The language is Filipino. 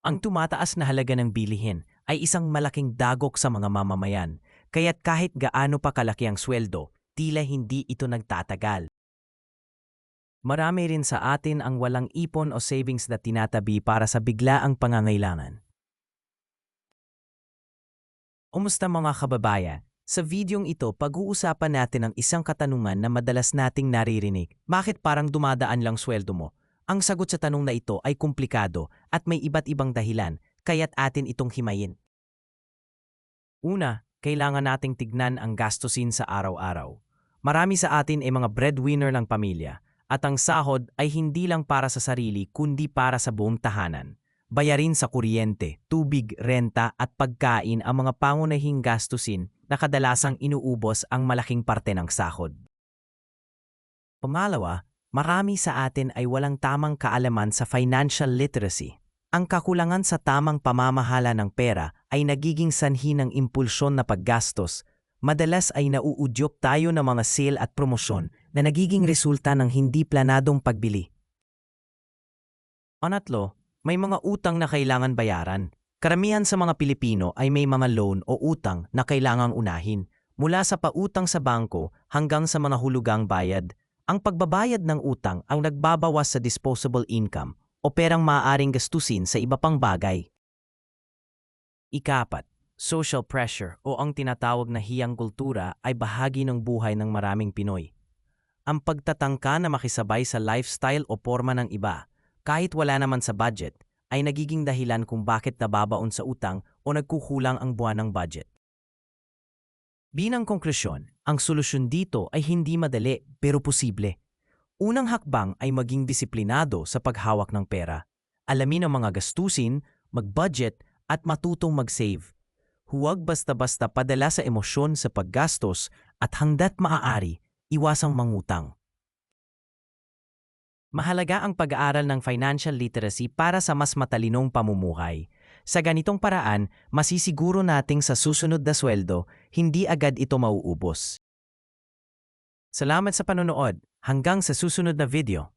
Ang tumataas na halaga ng bilihin ay isang malaking dagok sa mga mamamayan, kaya't kahit gaano pa kalaki ang sweldo, tila hindi ito nagtatagal. Marami rin sa atin ang walang ipon o savings na tinatabi para sa biglaang pangangailangan. Kumusta mga kababayan? Sa videong ito, pag-uusapan natin ang isang katanungan na madalas nating naririnig. Bakit parang dumadaan lang sweldo mo? Ang sagot sa tanong na ito ay komplikado at may iba't ibang dahilan, kaya't atin itong himayin. Una, kailangan nating tignan ang gastusin sa araw-araw. Marami sa atin ay mga breadwinner ng pamilya, at ang sahod ay hindi lang para sa sarili kundi para sa buong tahanan. Bayarin sa kuryente, tubig, renta at pagkain ang mga pangunahing gastusin na kadalasang inuubos ang malaking parte ng sahod. Pangalawa, marami sa atin ay walang tamang kaalaman sa financial literacy. Ang kakulangan sa tamang pamamahala ng pera ay nagiging sanhi ng impulsyon na paggastos. Madalas ay nauudyok tayo ng mga sale at promosyon na nagiging resulta ng hindi planadong pagbili. Pangatlo, may mga utang na kailangan bayaran. Karamihan sa mga Pilipino ay may mga loan o utang na kailangang unahin, mula sa pautang sa bangko hanggang sa mga hulugang bayad. Ang pagbabayad ng utang ang nagbabawas sa disposable income o perang maaaring gastusin sa iba pang bagay. Ika-4, social pressure o ang tinatawag na hiyang kultura ay bahagi ng buhay ng maraming Pinoy. Ang pagtatangka na makisabay sa lifestyle o porma ng iba, kahit wala naman sa budget, ay nagiging dahilan kung bakit nababaon sa utang o nagkukulang ang buwan ng budget. Bilang konklusyon, ang solusyon dito ay hindi madali pero posible. Unang hakbang ay maging disiplinado sa paghawak ng pera. Alamin ang mga gastusin, mag-budget at matutong mag-save. Huwag basta-basta padala sa emosyon sa paggastos at hangga't maaari, iwasang mangutang. Mahalaga ang pag-aaral ng financial literacy para sa mas matalinong pamumuhay. Sa ganitong paraan, masisiguro nating sa susunod na sweldo, hindi agad ito mauubos. Salamat sa panonood. Hanggang sa susunod na video.